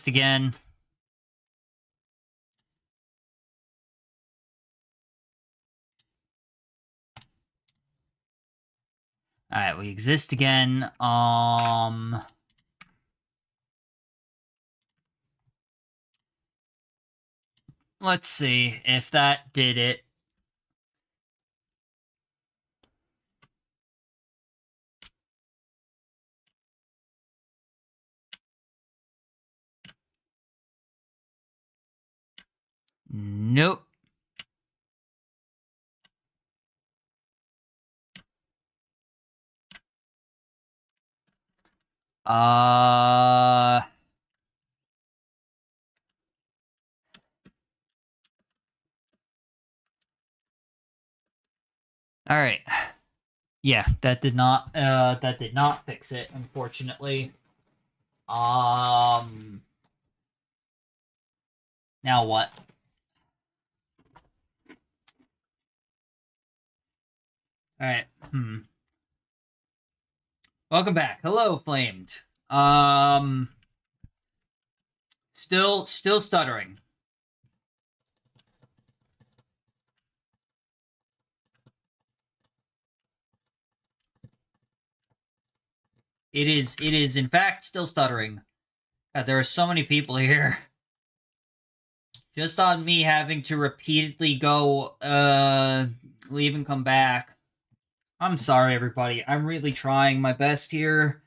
exist again. Alright, we exist again. Let's see if that did it. Nope. Alright. Yeah, that did not fix it, unfortunately. Now what? Alright. Welcome back. Hello, Flamed. Still stuttering. It is in fact still stuttering. God, there are so many people here. Just on me having to repeatedly go, leave and come back. I'm sorry, everybody. I'm really trying my best here.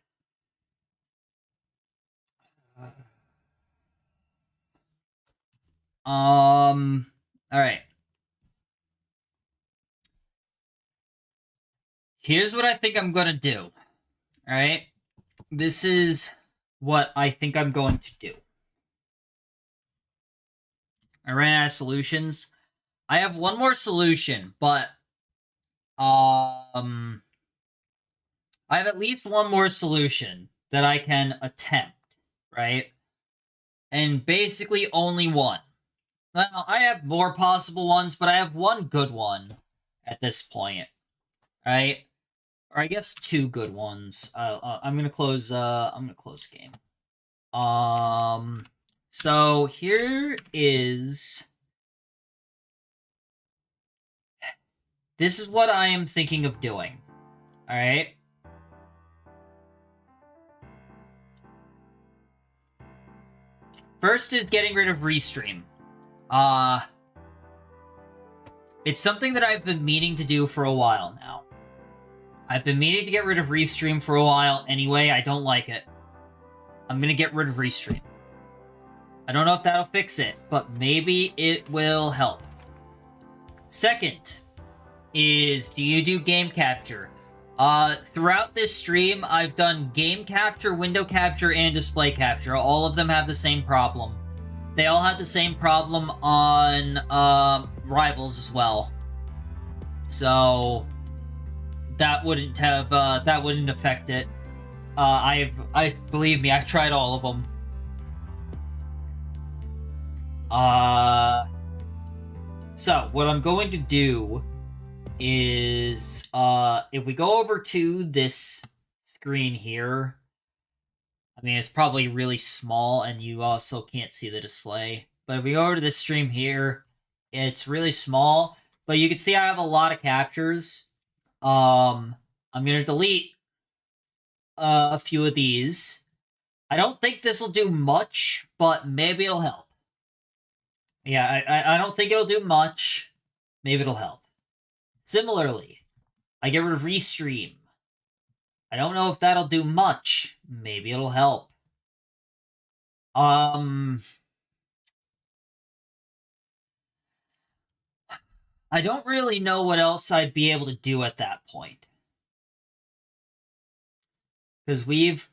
Alright. Here's what I think I'm gonna do. Alright? This is what I think I'm going to do. I ran out of solutions. I have one more solution, but I have at least one more solution that I can attempt, right? And basically only one. Well, I have more possible ones, but I have one good one at this point, right? Or I guess two good ones. I'm gonna close the game. So here is. This is what I am thinking of doing. All right. First is getting rid of Restream. It's something that I've been meaning to do for a while now. I've been meaning to get rid of Restream for a while anyway. I don't like it. I'm gonna get rid of Restream. I don't know if that'll fix it, but maybe it will help. Second is, do you do game capture? Throughout this stream, I've done game capture, window capture, and display capture. All of them have the same problem. They all had the same problem on Rivals as well. So that wouldn't affect it. Believe me, I've tried all of them. So what I'm going to do is, if we go over to this screen here, I mean, it's probably really small and you also can't see the display, but if we go over to this stream here, it's really small, but you can see I have a lot of captures. I'm going to delete a few of these. I don't think this will do much, but maybe it'll help. Yeah, I don't think it'll do much. Maybe it'll help. Similarly, I get rid of Restream. I don't know if that'll do much. Maybe it'll help. I don't really know what else I'd be able to do at that point. Because we've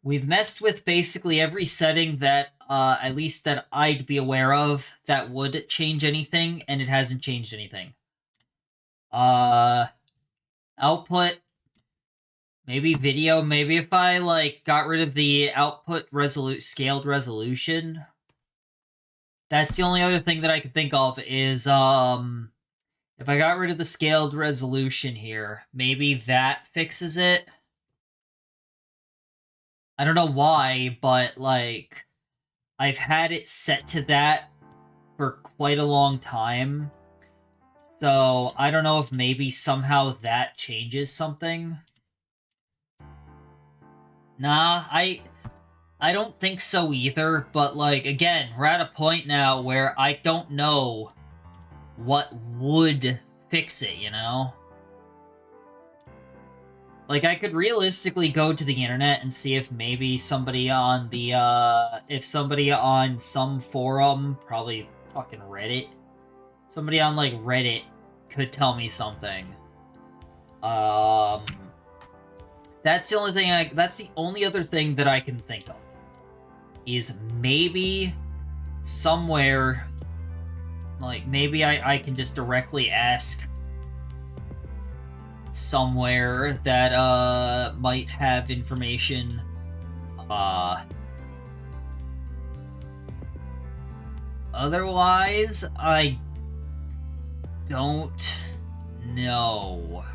messed with basically every setting that, at least that I'd be aware of, that would change anything, and it hasn't changed anything. Output, maybe video, maybe if I, like, got rid of the output scaled resolution. That's the only other thing that I can think of is, if I got rid of the scaled resolution here, maybe that fixes it. I don't know why, but, like, I've had it set to that for quite a long time. So I don't know if maybe somehow that changes something. Nah, I don't think so either, but like again, we're at a point now where I don't know what would fix it, you know? Like, I could realistically go to the internet and see if maybe somebody on the, if somebody on some forum, probably fucking Reddit, somebody on, like, Reddit could tell me something. That's the only thing that's the only other thing that I can think of. Is maybe somewhere, like, maybe I can just directly ask somewhere that might have information. Otherwise, I don't know.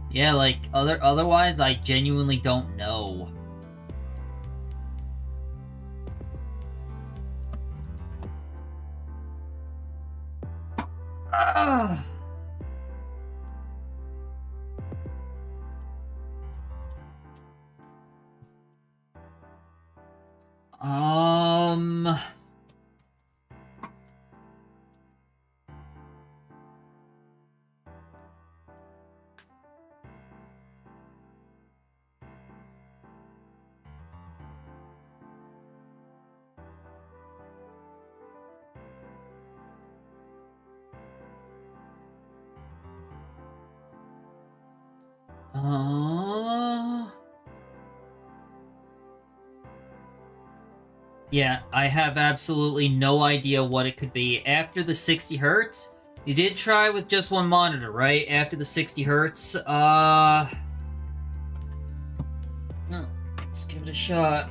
Yeah, like, otherwise, I genuinely don't know. Ah. Yeah, I have absolutely no idea what it could be. After the 60 hertz, you did try with just one monitor, right? After the 60 hertz, let's give it a shot.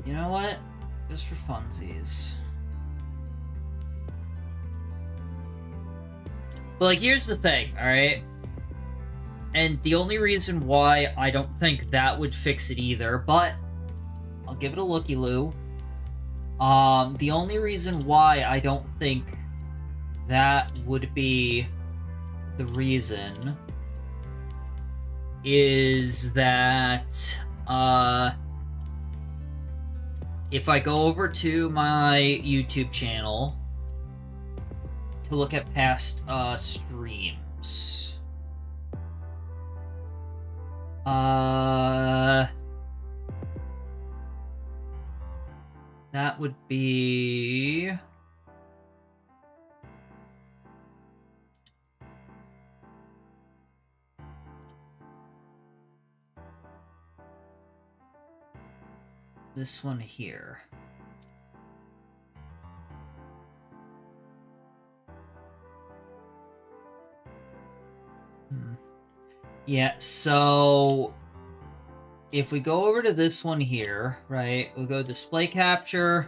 You know what? Just for funsies. But, like, here's the thing, alright? And the only reason why I don't think that would fix it either, but I'll give it a looky-loo. The only reason why I don't think that would be the reason is that, if I go over to my YouTube channel to look at past, streams, that would be... this one here. Yeah, so if we go over to this one here, right, we'll go display capture.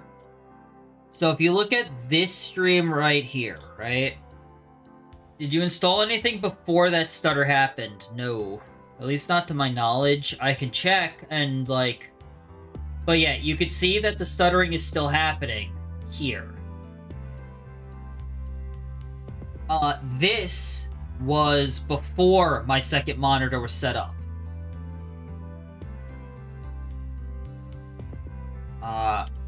So if you look at this stream right here, right, did you install anything before that stutter happened? No, at least not to my knowledge. I can check and, like, but yeah, you could see that the stuttering is still happening here. This was before my second monitor was set up.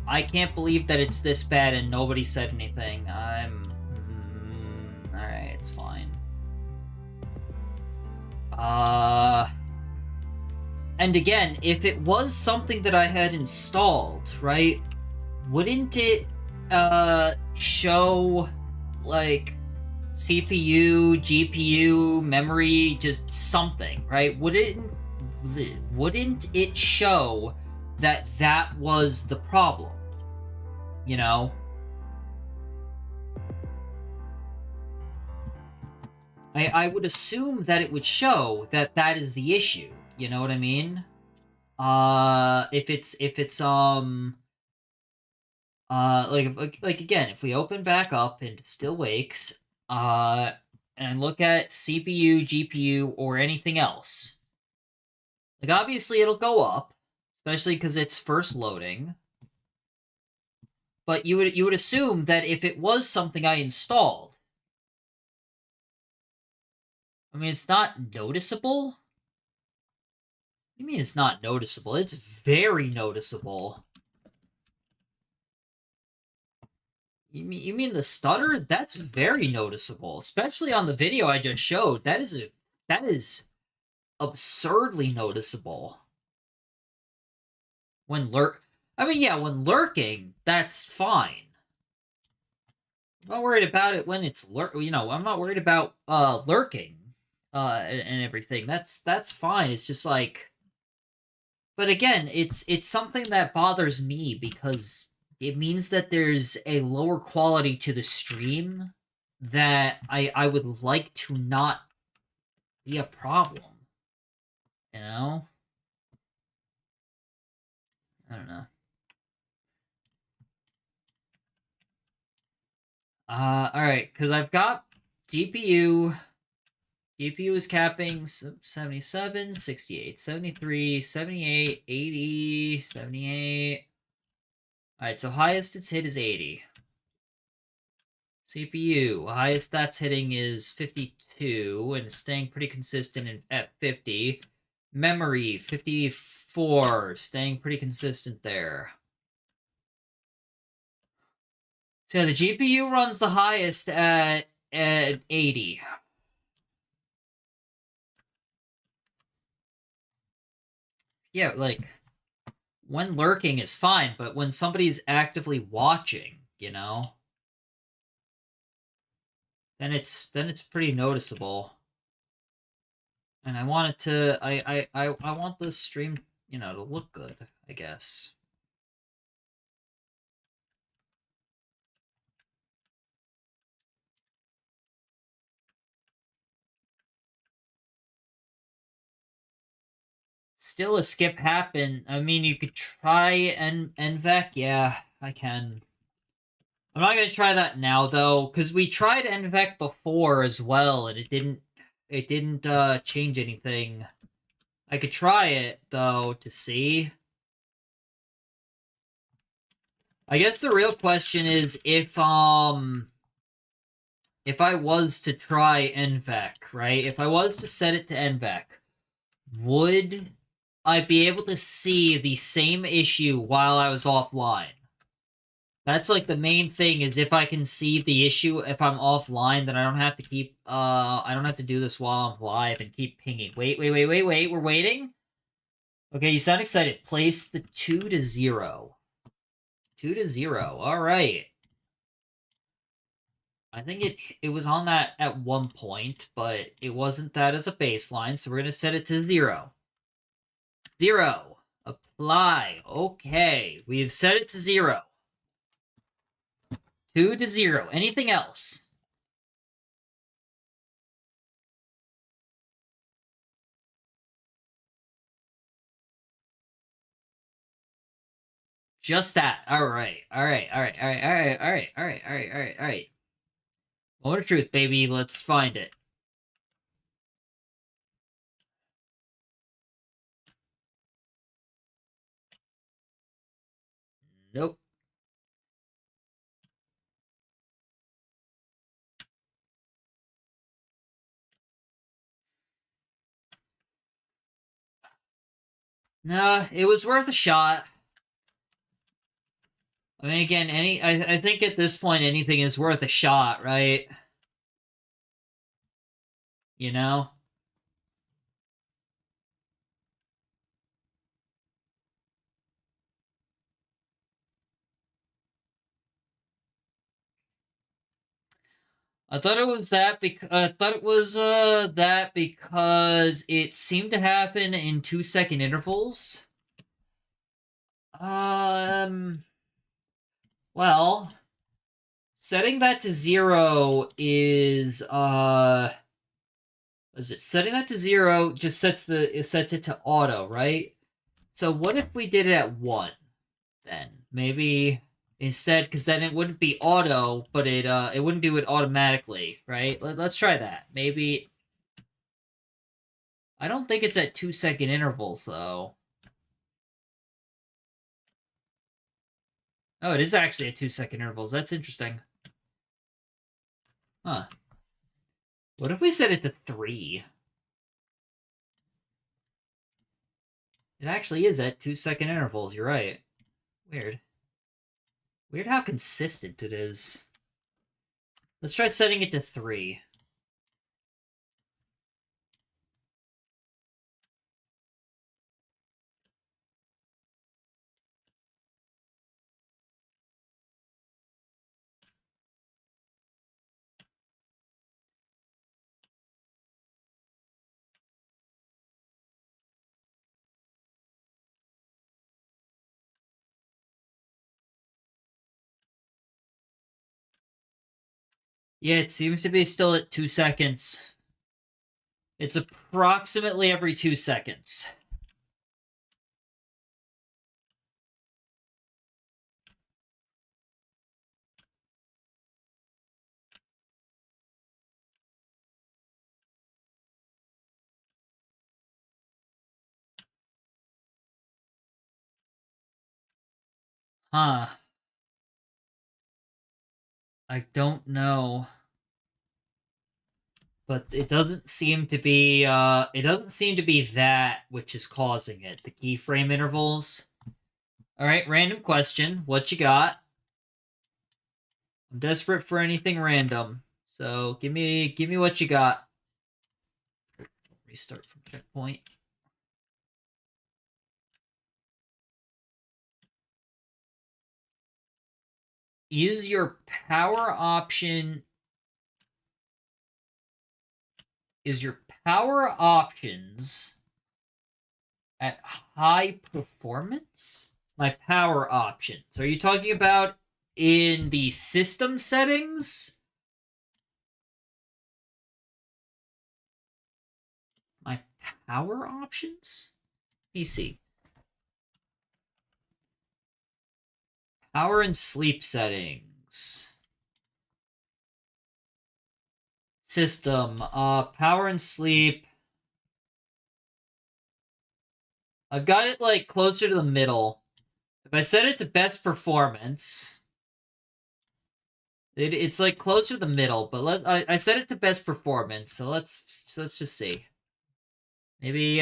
I can't believe that it's this bad and nobody said anything. Alright, it's fine. And again, if it was something that I had installed, right, wouldn't it, show, like, CPU, GPU, memory, just something, right? Wouldn't it show that that was the problem? You know? I would assume that it would show that that is the issue. You know what I mean? If it's like again, if we open back up into Still Wakes, and look at CPU, GPU, or anything else, like obviously it'll go up, especially because it's first loading. But you would assume that if it was something I installed, I mean, it's not noticeable. What do you mean it's not noticeable? It's very noticeable. You mean the stutter? That's very noticeable, especially on the video I just showed. That is absurdly noticeable. When when lurking, that's fine. I'm not worried about it when it's I'm not worried about lurking and everything. That's fine. It's just like, but again, it's something that bothers me because it means that there's a lower quality to the stream that I would like to not be a problem. You know? I don't know. Alright, because I've got GPU. GPU is capping 77, 68, 73, 78, 80, 78. Alright, so highest it's hit is 80. CPU, highest that's hitting is 52 and staying pretty consistent at 50. Memory, 54, staying pretty consistent there. So the GPU runs the highest at 80. Yeah, like, when lurking is fine, but when somebody's actively watching, then it's pretty noticeable. And I want it to I want this stream, to look good, I guess. Still a skip happen. I mean, you could try NVEC. Yeah, I can. I'm not gonna try that now though, because we tried NVEC before as well, and it didn't change anything. I could try it though to see. I guess the real question is if I was to try NVEC, right? If I was to set it to NVEC, would I be able to see the same issue while I was offline? That's like the main thing, is if I can see the issue if I'm offline, then I don't have to keep I don't have to do this while I'm live and keep pinging. Wait, we're waiting? Okay, you sound excited. Place the 2 to 0. 2 to 0. Alright. I think it was on that at one point, but it wasn't that as a baseline, so we're gonna set it to 0. 0. Apply. Okay. We've set it to 0. 2 to 0. Anything else? Just that. Alright. Alright. Alright. Alright. Alright. Alright. Alright. Alright. Alright. Alright. Moment of truth, baby. Let's find it. Nope. Nah, it was worth a shot. I mean, again, I think at this point anything is worth a shot, right? You know? I thought it was that because that because it seemed to happen in 2-second intervals. Well, setting that to 0 is setting that to 0 just sets it to auto, right? So what if we did it at 1 then? Maybe instead, because then it wouldn't be auto, but it wouldn't do it automatically, right? Let's try that. Maybe. I don't think it's at 2-second intervals though. Oh, it is actually at 2-second intervals. That's interesting. Huh. What if we set it to 3? It actually is at 2-second intervals. You're right. Weird. Weird how consistent it is. Let's try setting it to 3. Yeah, it seems to be still at 2 seconds. It's approximately every 2 seconds. Huh. I don't know. But it doesn't seem to be that which is causing it. The keyframe intervals. Alright, random question. What you got? I'm desperate for anything random. So give me what you got. Restart from checkpoint. Is your power option options at high performance? My power options. Are you talking about in the system settings? My power options? PC. Power and sleep settings. System. Power and sleep. I've got it like closer to the middle. If I set it to best performance, it's like closer to the middle. But I set it to best performance, so let's just see. Maybe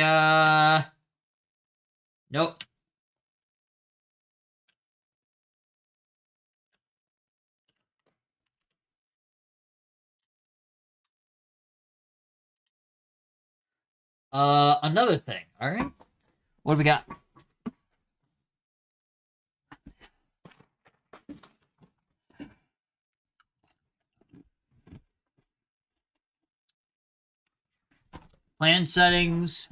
nope. Another thing. All right. What do we got? Plan settings.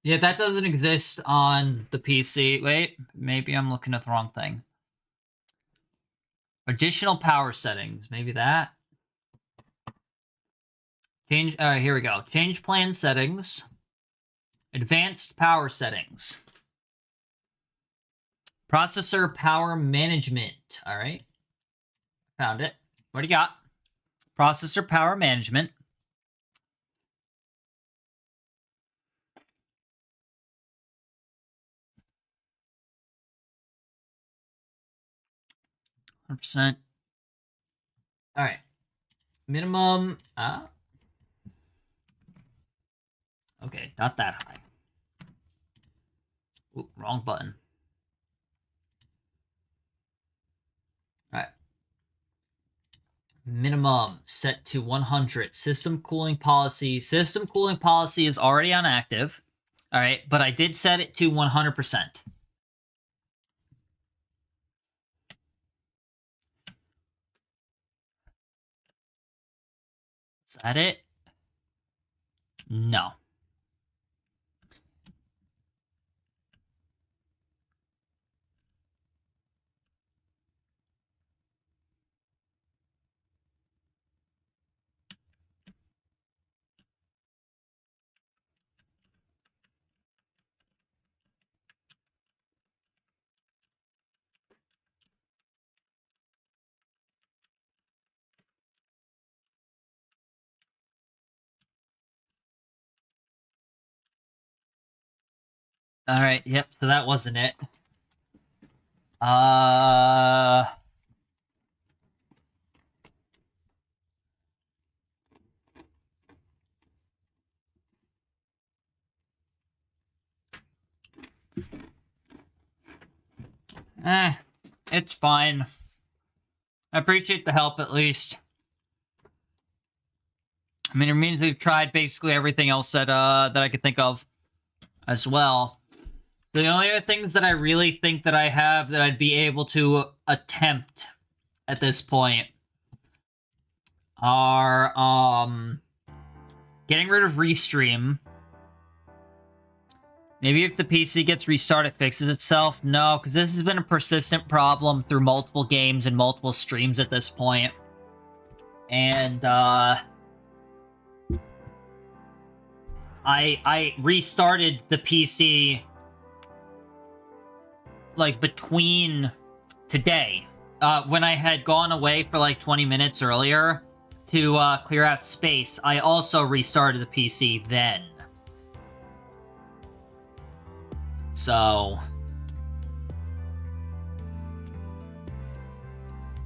Yeah, that doesn't exist on the PC. Wait, maybe I'm looking at the wrong thing. Additional power settings. Maybe that. Change. All right, here we go. Change plan settings. Advanced power settings. Processor power management. All right. Found it. What do you got? Processor power management. %. All right. Minimum. Okay, not that high. Ooh, wrong button. All right. Minimum set to 100. System cooling policy. System cooling policy is already on active. All right, but I did set it to 100%. Is that it? No. Alright, yep, so that wasn't it. Uh... It's fine. I appreciate the help, at least. I mean, it means we've tried basically everything else that I could think of as well. The only other things that I really think that I have that I'd be able to attempt at this point are getting rid of Restream. Maybe if the PC gets restarted, it fixes itself. No, because this has been a persistent problem through multiple games and multiple streams at this point. And I restarted the PC like between today, when I had gone away for like 20 minutes earlier to clear out space. I also restarted the PC then. So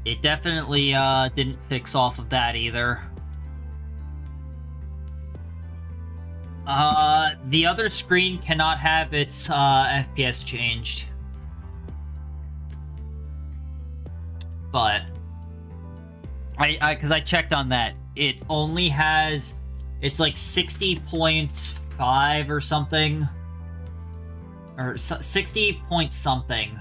it definitely didn't fix off of that either. The other screen cannot have its FPS changed. But because I checked on that, it only has, it's like 60.5 or something, or 60 point something.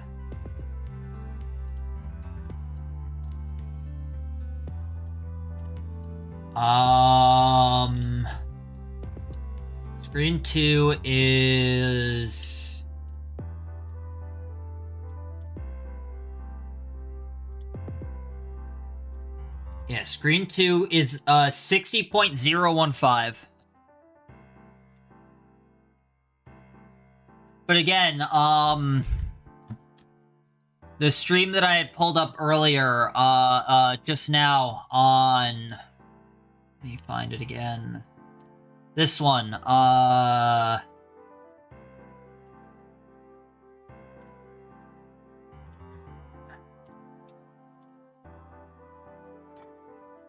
Screen 2 is... Yeah, screen 2 is 60.015. But again, the stream that I had pulled up earlier, just now on... Let me find it again. This one,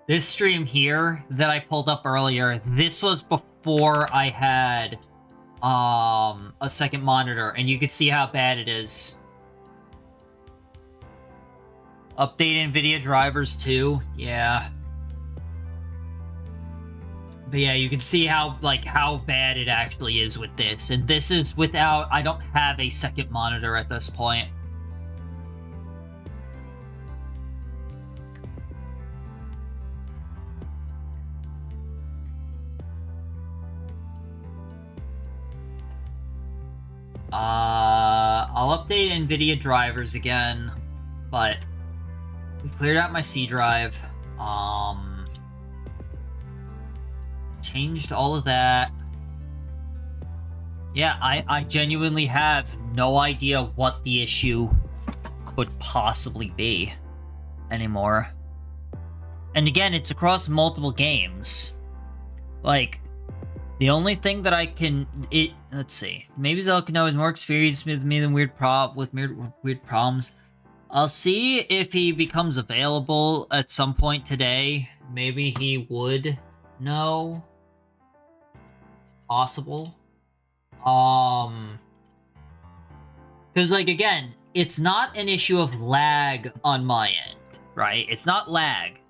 this stream here that I pulled up earlier, this was before I had a second monitor, and you could see how bad it is. Update NVIDIA drivers too, yeah. But yeah, you can see how bad it actually is with this. And this is without, I don't have a second monitor at this point. I'll update NVIDIA drivers again, but we cleared out my C drive. Changed all of that. Yeah, I genuinely have no idea what the issue could possibly be anymore. And again, it's across multiple games. Like, the only thing that I can... let's see. Maybe Zelkino has more experience with me than weird problems. I'll see if he becomes available at some point today. Maybe he would know. It's possible. Because, like, again, it's not an issue of lag on my end, right? It's not lag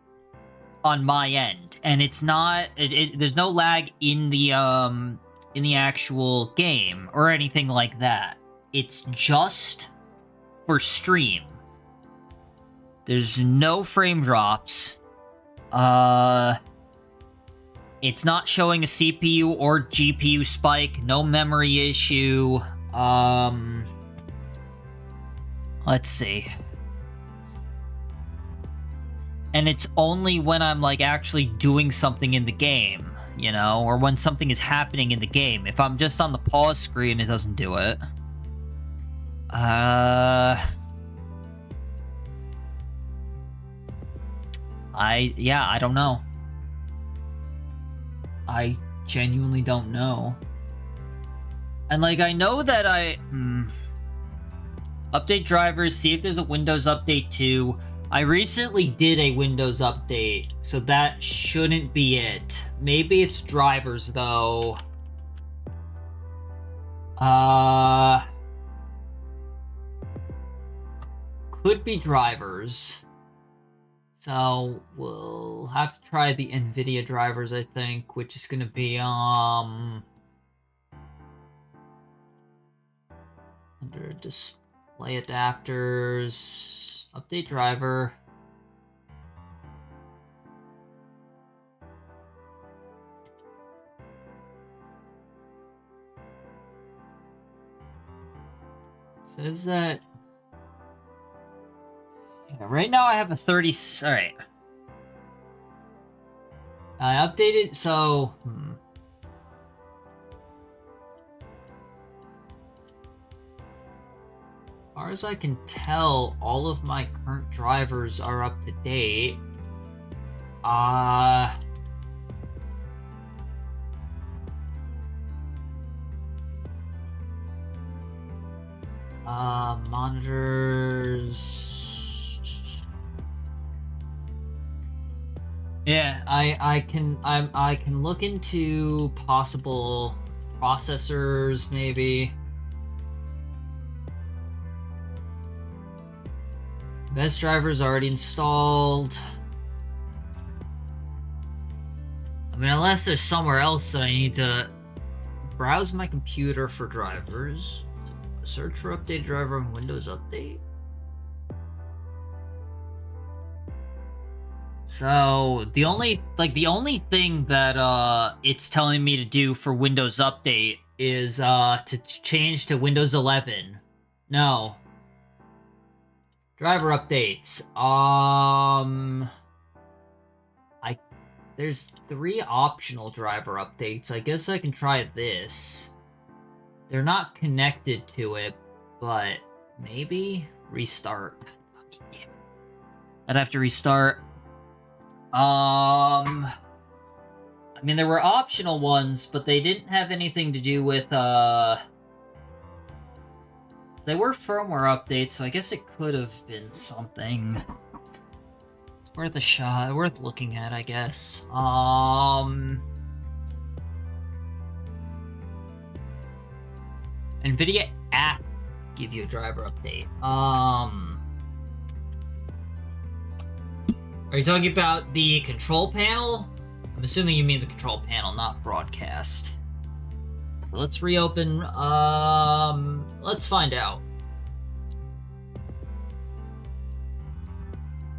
on my end, and it's not, there's no lag in the actual game or anything like that. It's just for stream. There's no frame drops. It's not showing a CPU or GPU spike, no memory issue. Let's see. And it's only when I'm, like, actually doing something in the game, you know? Or when something is happening in the game. If I'm just on the pause screen, it doesn't do it. I don't know. I genuinely don't know. And, like, I know that update drivers, see if there's a Windows Update 2. I recently did a Windows Update, so that shouldn't be it. Maybe it's drivers, though. Could be drivers. So, we'll have to try the NVIDIA drivers, I think, which is gonna be, under display adapters, update driver. Says that... Yeah, right now I have a 30... Alright. I updated, so... As far as I can tell, all of my current drivers are up to date. Monitors. Yeah, I can look into possible processors, maybe. Best driver's already installed. I mean, unless there's somewhere else that I need to browse my computer for drivers. Search for update driver on Windows Update. So the only thing that it's telling me to do for Windows Update is to change to Windows 11. No. Driver updates. There's 3 optional driver updates. I guess I can try this. They're not connected to it, but maybe restart. Fucking damn it. I'd have to restart. I mean, there were optional ones, but they didn't have anything to do with, they were firmware updates, so I guess it could have been something. It's worth a shot, worth looking at, I guess. NVIDIA app give you a driver update. Are you talking about the control panel? I'm assuming you mean the control panel, not broadcast. Let's reopen. Let's find out.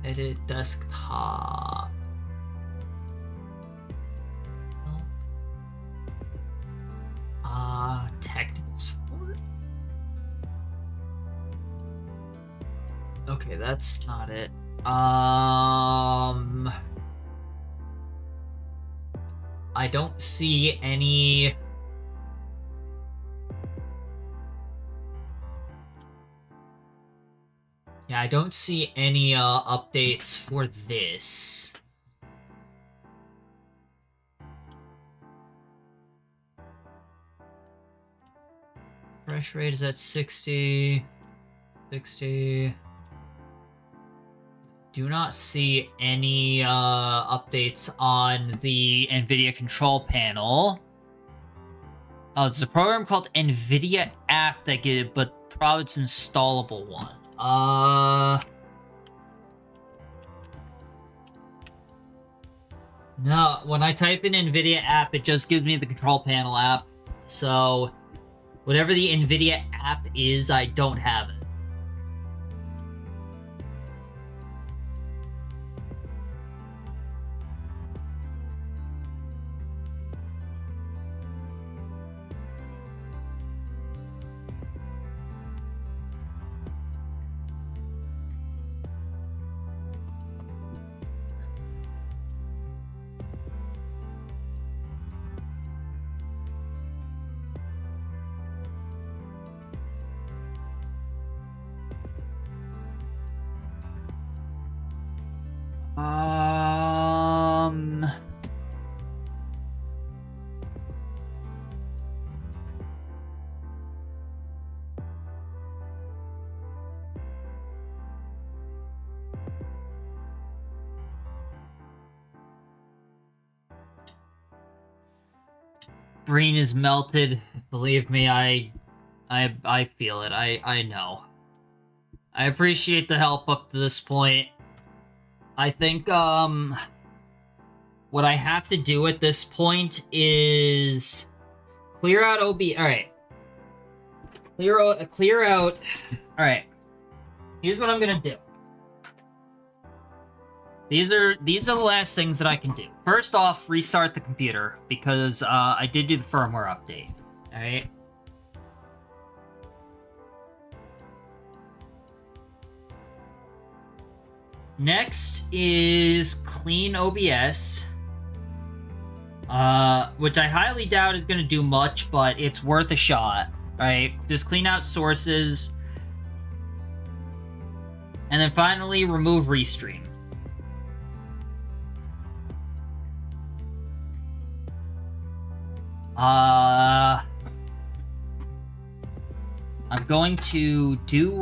Edit desktop. Technical support. Okay, that's not it. I don't see any. Yeah, I don't see any updates for this. Refresh rate is at 60. 60. Do not see any updates on the NVIDIA control panel. Oh, it's a program called NVIDIA App that get it, but probably it's an installable one. No, when I type in NVIDIA App, it just gives me the control panel app. So, whatever the NVIDIA app is, I don't have it. brain is melted. Believe me, I feel it. I know. I appreciate the help up to this point. I think, what I have to do at this point is clear out alright. Clear out... Alright. Here's what I'm gonna do. These are the last things that I can do. First off, restart the computer, because, I did do the firmware update. Alright? Next is clean OBS. Which I highly doubt is going to do much, but it's worth a shot, right? Just clean out sources. And then finally, remove Restream. I'm going to do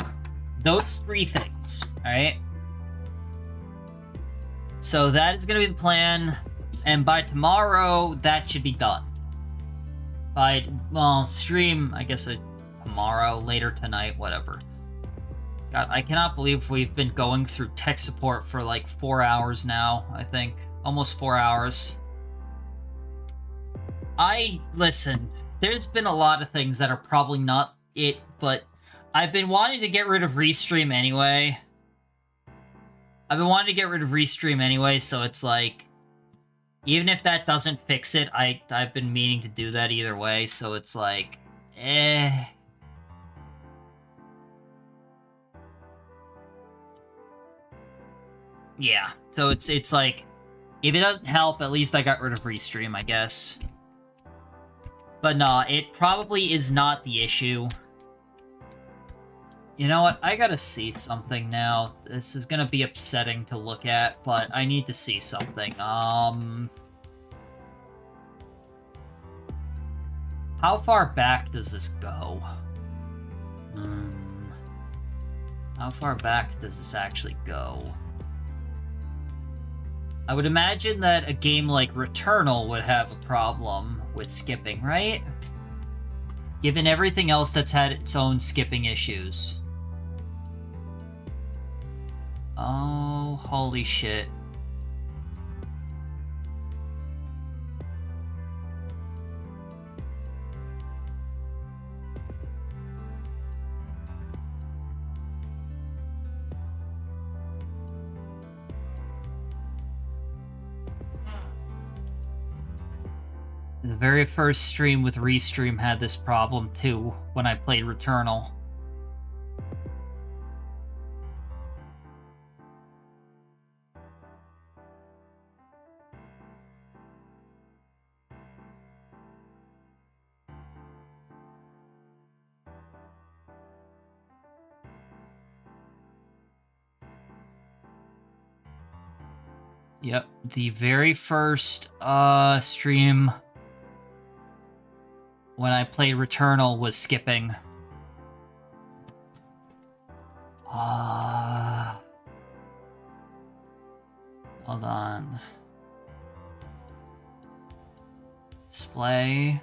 those 3 things, alright? So that is going to be the plan. And by tomorrow, that should be done. Stream, I guess, tomorrow, later tonight, whatever. God, I cannot believe we've been going through tech support for like 4 hours now, I think. Almost 4 hours. Listen, there's been a lot of things that are probably not it, but I've been wanting to get rid of Restream anyway. So it's like, even if that doesn't fix it, I've been meaning to do that either way, so it's like, Yeah, so it's like, if it doesn't help, at least I got rid of Restream, I guess. But nah, it probably is not the issue. You know what? I gotta see something now. This is gonna be upsetting to look at, but I need to see something. How far back does this go? How far back does this actually go? I would imagine that a game like Returnal would have a problem with skipping, right? Given everything else that's had its own skipping issues. Oh, holy shit. The very first stream with Restream had this problem too, when I played Returnal. Yep, the very first stream when I played Returnal was skipping. Hold on. Display.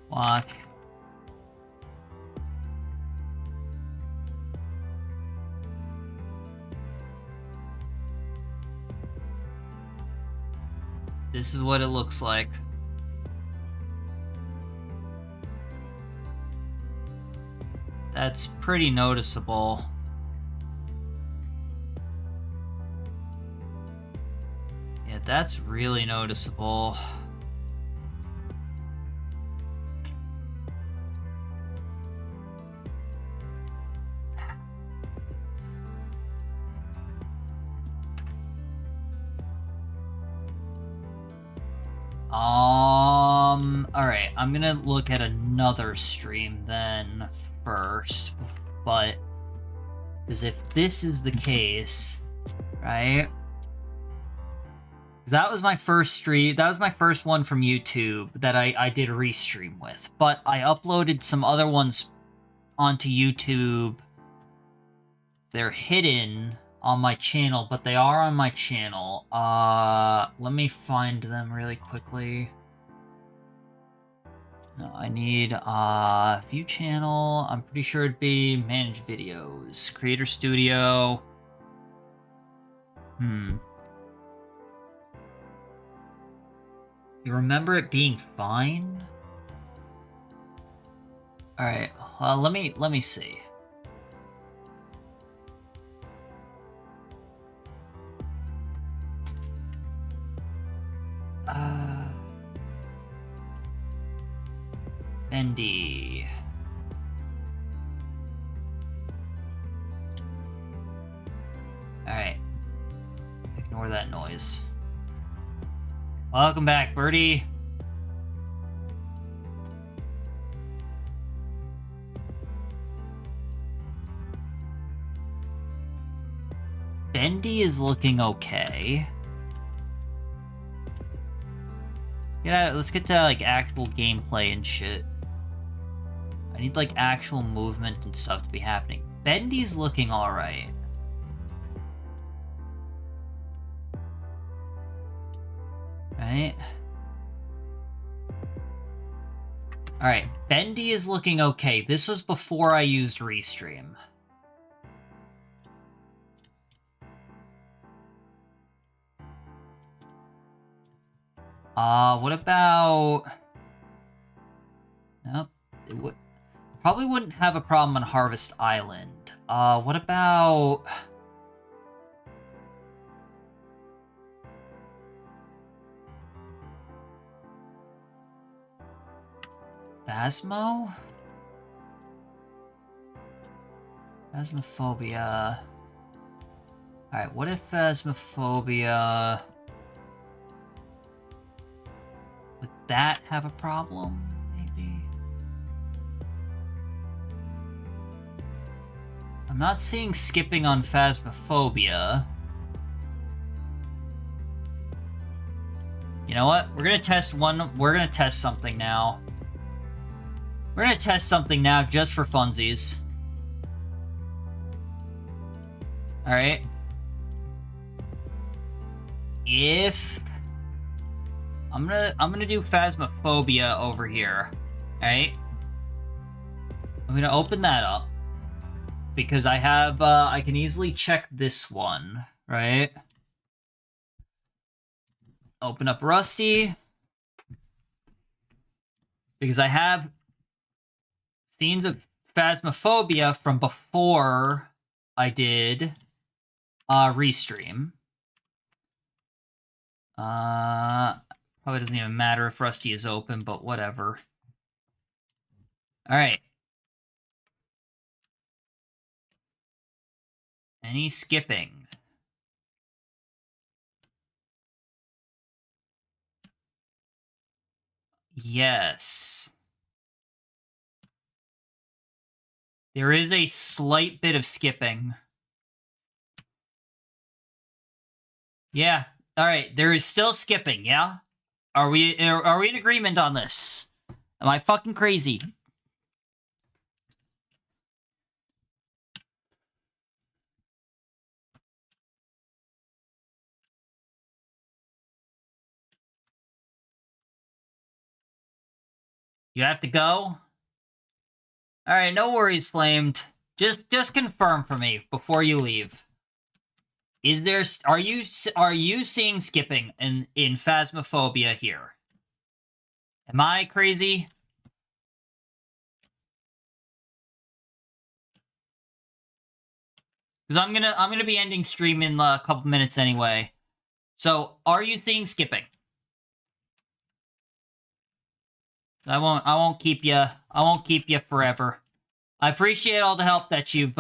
Watch. This is what it looks like. That's pretty noticeable. Yeah, that's really noticeable. Alright, I'm gonna look at another stream then first, but, because if this is the case, right? That was my first stream, that was my first one from YouTube that I did a restream with, but I uploaded some other ones onto YouTube. They're hidden. on my channel, but they are on my channel. Let me find them really quickly. No, I need view channel. I'm pretty sure it'd be manage videos, creator studio. You remember it being fine? All right. Let me see. Bendy. Alright. Ignore that noise. Welcome back, Birdie. Bendy is looking okay. Let's get to like actual gameplay and shit. I need like actual movement and stuff to be happening. Bendy's looking alright. Right? Alright, Bendy is looking okay. This was before I used Restream. What about... Nope. It would... Probably wouldn't have a problem on Harvest Island. What about... Phasmo? Phasmophobia. Alright, what if Phasmophobia... Would that have a problem, maybe? I'm not seeing skipping on Phasmophobia. You know what? We're gonna test something now. We're gonna test something now just for funsies. Alright. If... I'm gonna do Phasmophobia over here. Alright? I'm gonna open that up. Because I have, I can easily check this one, right? Open up Rusty. Because I have scenes of Phasmophobia from before I did Restream. Probably doesn't even matter if Rusty is open, but whatever. Alright. Any skipping? Yes. There is a slight bit of skipping. Yeah. Alright, there is still skipping, yeah? Are we in agreement on this? Am I fucking crazy? You have to go? Alright, no worries, Flamed. Just confirm for me before you leave. Is there... Are you seeing skipping in Phasmophobia here? Am I crazy? Because I'm gonna be ending stream in a couple minutes anyway. So, are you seeing skipping? I won't keep you forever. I appreciate all the help that you've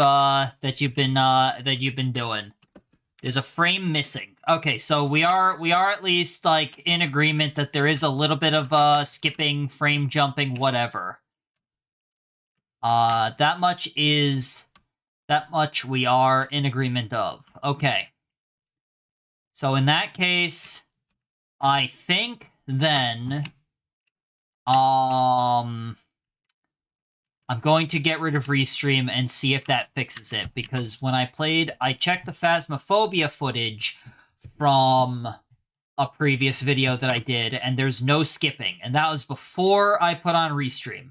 been doing. There's a frame missing. Okay, so we are at least like in agreement that there is a little bit of skipping, frame jumping, whatever. That much we are in agreement of. Okay. So in that case, I think then I'm going to get rid of Restream and see if that fixes it, because when I checked the Phasmophobia footage from a previous video that I did, and there's no skipping, and that was before I put on Restream.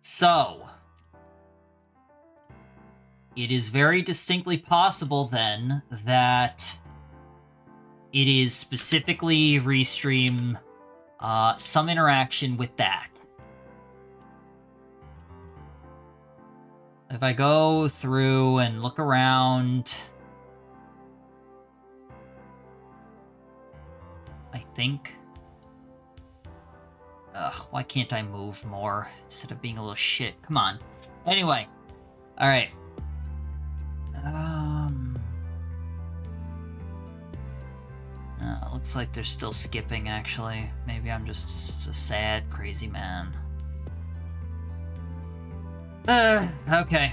So, it is very distinctly possible then that it is specifically Restream, some interaction with that. If I go through and look around, I think... Ugh, why can't I move more instead of being a little shit? Come on. Anyway. Alright. Looks like they're still skipping, actually. Maybe I'm just a sad, crazy man. Okay.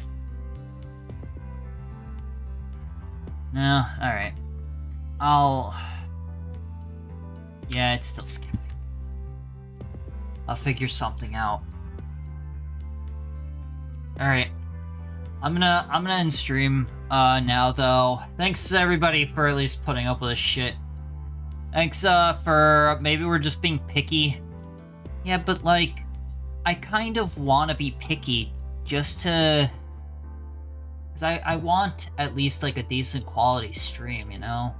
No, alright. Yeah, it's still skipping. I'll figure something out. Alright. I'm gonna end stream, now, though. Thanks, everybody, for at least putting up with this shit. Thanks, for... Maybe we're just being picky. Yeah, but, like... I kind of want to be picky just to... Because I want at least, like, a decent quality stream, you know?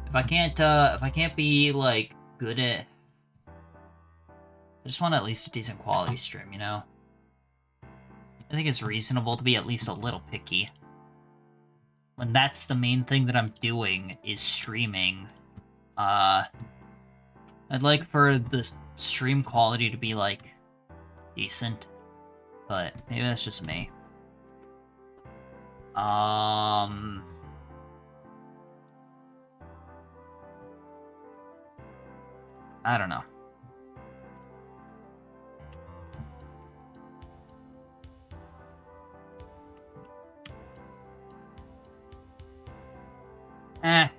If I can't be, like, good at... I just want at least a decent quality stream, you know? I think it's reasonable to be at least a little picky. When that's the main thing that I'm doing, is streaming. I'd like for the stream quality to be, like, decent. But maybe that's just me. I don't know.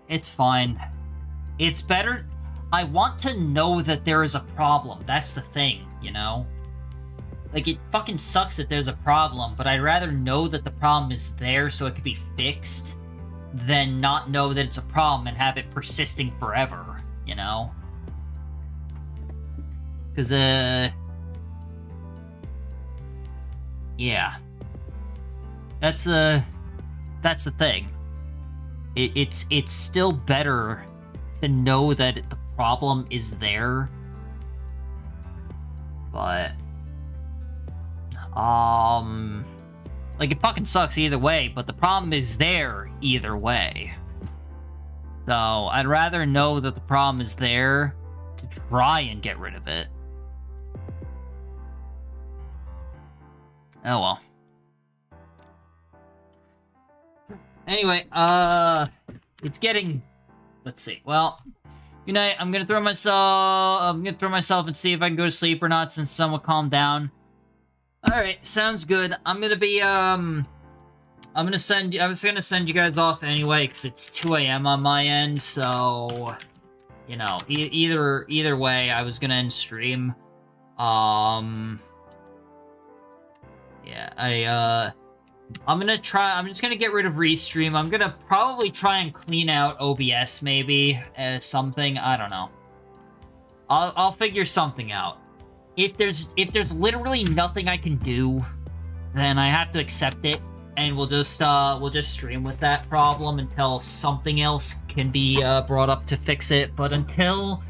It's fine. It's better... I want to know that there is a problem. That's the thing, you know? Like, it fucking sucks that there's a problem, but I'd rather know that the problem is there so it could be fixed than not know that it's a problem and have it persisting forever, you know? Because, yeah. That's the thing. It's still better to know that the problem is there. But... like, it fucking sucks either way, but the problem is there either way. So, I'd rather know that the problem is there to try and get rid of it. Oh well. Anyway, it's getting... Let's see. Well, good night. I'm gonna throw myself and see if I can go to sleep or not since someone calmed down. Alright, sounds good. I'm gonna be, I was gonna send you guys off anyway, because it's 2 a.m. on my end, so... You know, either way, I was gonna end stream. Yeah, I'm just gonna get rid of Restream. I'm gonna probably try and clean out OBS, maybe, as something. I don't know. I'll figure something out. If there's literally nothing I can do, then I have to accept it, and we'll just stream with that problem until something else can be brought up to fix it. But until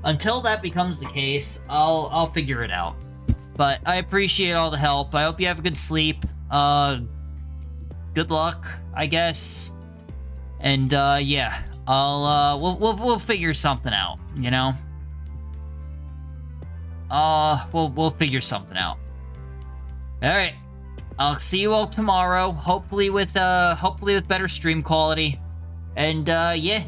that becomes the case, I'll figure it out. But I appreciate all the help. I hope you have a good sleep. Good luck, I guess. And yeah, we'll figure something out, you know? We'll figure something out. Alright. I'll see you all tomorrow, hopefully with better stream quality. And yeah,